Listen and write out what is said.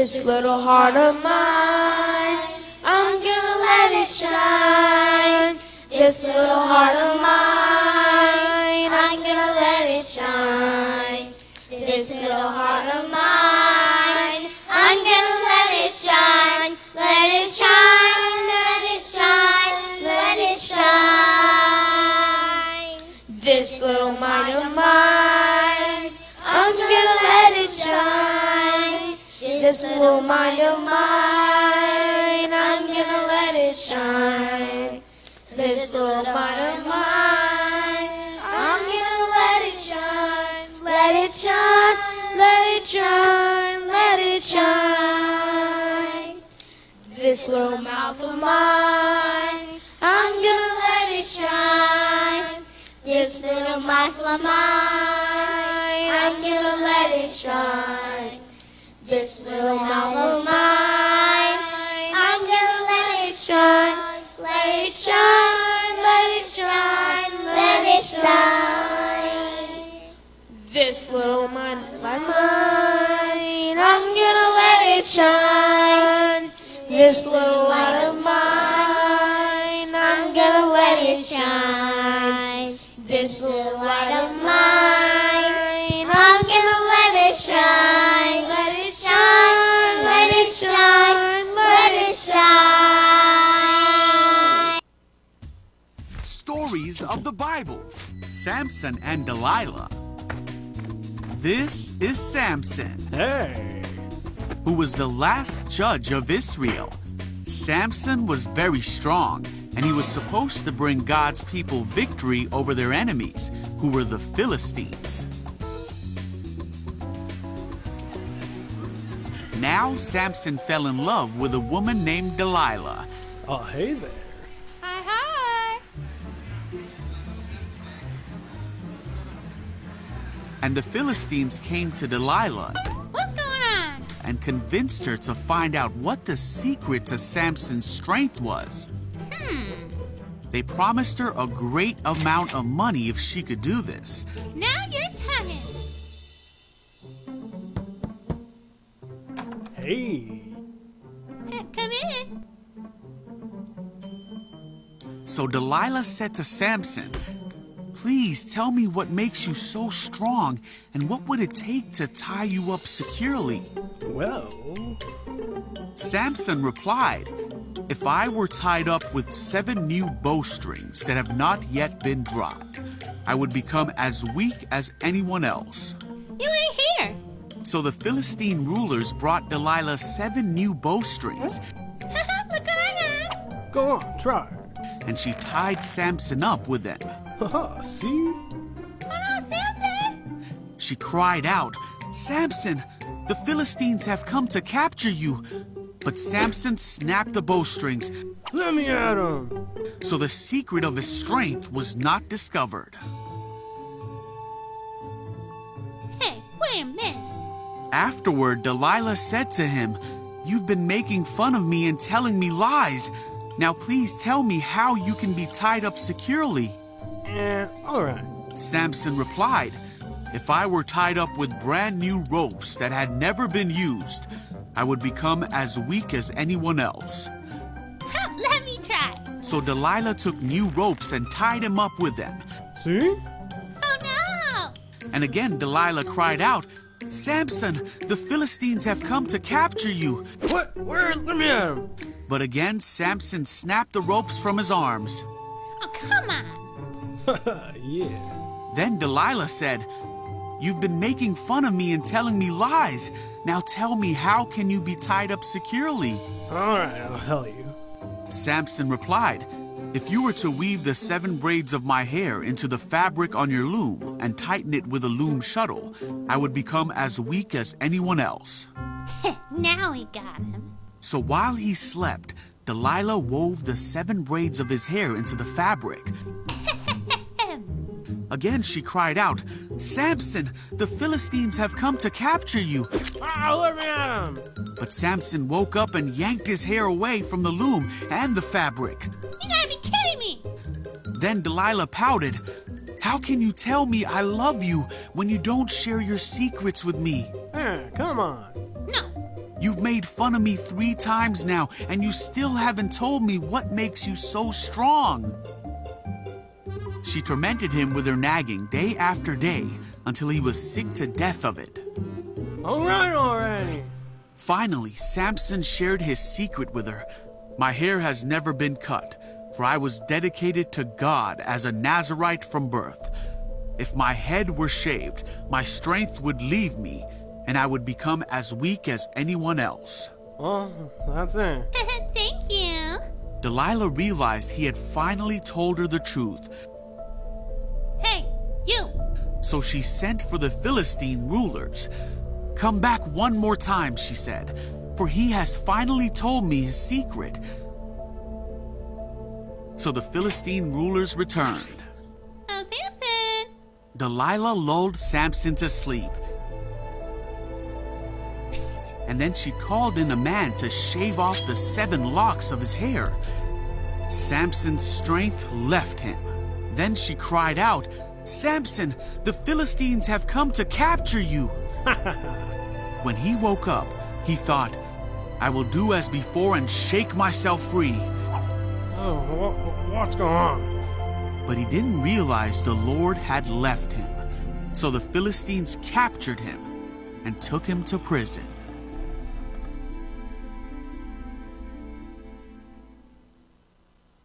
This little heart of mine, I'm gonna let it shine. This little heart of mine, I'm gonna let it shine. This little heart of mine, I'm gonna let it shine. Let it shine, let it shine, let it shine. This little mind of mine, I'm gonna let it shine. This little mind of mine, I'm gonna let it shine. This little mind of mine, I'm gonna let it shine. Let it shine, let it shine, let it shine. This little mouth of mine, I'm gonna let it shine. This little mouth of mine, I'm gonna let it shine. This little mouth of mine, I'm gonna let it shine. Let it shine, let it shine, let it shine. This little mind of mine, I'm gonna let it shine. This little light of mine, I'm gonna let it shine. This little light of mine, I'm gonna let it shine. Let it shine, let it shine, let it shine. Stories of the Bible. Sampson and Delilah. This is Sampson, Hey! who was the last judge of Israel. Sampson was very strong, and he was supposed to bring God's people victory over their enemies, who were the Philistines. Now Sampson fell in love with a woman named Delilah. Oh, hey there. Hi, hi. And the Philistines came to Delilah What's going on? and convinced her to find out what the secret to Samson's strength was. They promised her a great amount of money if she could do this. Now you're talking. Hey! Come in. So Delilah said to Samson, "Please tell me what makes you so strong, and what would it take to tie you up securely?" Well, Samson replied, "If I were tied up with 7 new bowstrings that have not yet been dropped, I would become as weak as anyone else." You ain't here. So the Philistine rulers brought Delilah 7 new bowstrings, Look what I got. go on, try. and she tied Samson up with them. Haha, see? Hello, Sampson. She cried out, "Samson, the Philistines have come to capture you." But Samson snapped the bowstrings, Let me at him! so the secret of his strength was not discovered. Hey, wait a minute. Afterward, Delilah said to him, "You've been making fun of me and telling me lies. Now please tell me how you can be tied up securely." Alright. Samson replied, "If I were tied up with brand new ropes that had never been used, I would become as weak as anyone else." Let me try. So Delilah took new ropes and tied him up with them. See? Oh, no. And again Delilah cried out, "Samson, the Philistines have come to capture you." What? Where? Let me at him! But again Samson snapped the ropes from his arms. Oh, come on. Haha, yeah. Then Delilah said, "You've been making fun of me and telling me lies. Now tell me, how can you be tied up securely?" Alright, I'll tell you. Samson replied, "If you were to weave the 7 braids of my hair into the fabric on your loom and tighten it with a loom shuttle, I would become as weak as anyone else." Now we got him. So while he slept, Delilah wove the 7 braids of his hair into the fabric. Again she cried out, "Samson, the Philistines have come to capture you." Ah, let me at him! But Samson woke up and yanked his hair away from the loom and the fabric. You gotta be kidding me. Then Delilah pouted, "How can you tell me I love you when you don't share your secrets with me? Come on. No. You've made fun of me 3 times now, and you still haven't told me what makes you so strong. She tormented him with her nagging day after day until he was sick to death of it. All right already. Finally, Sampson shared his secret with her. My hair has never been cut, for I was dedicated to God as a Nazirite from birth. If my head were shaved, my strength would leave me, and I would become as weak as anyone else. Well, that's it. Thank you. Delilah realized he had finally told her the truth, Hey, you. so she sent for the Philistine rulers. "Come back one more time," she said, "for he has finally told me his secret." So the Philistine rulers returned. Oh, Sampson. Delilah lulled Sampson to sleep. And then she called in a man to shave off the 7 locks of his hair. Samson's strength left him. Then she cried out, "Samson, the Philistines have come to capture you." When he woke up, he thought, "I will do as before and shake myself free." Oh, what's going on? But he didn't realize the Lord had left him. So the Philistines captured him and took him to prison.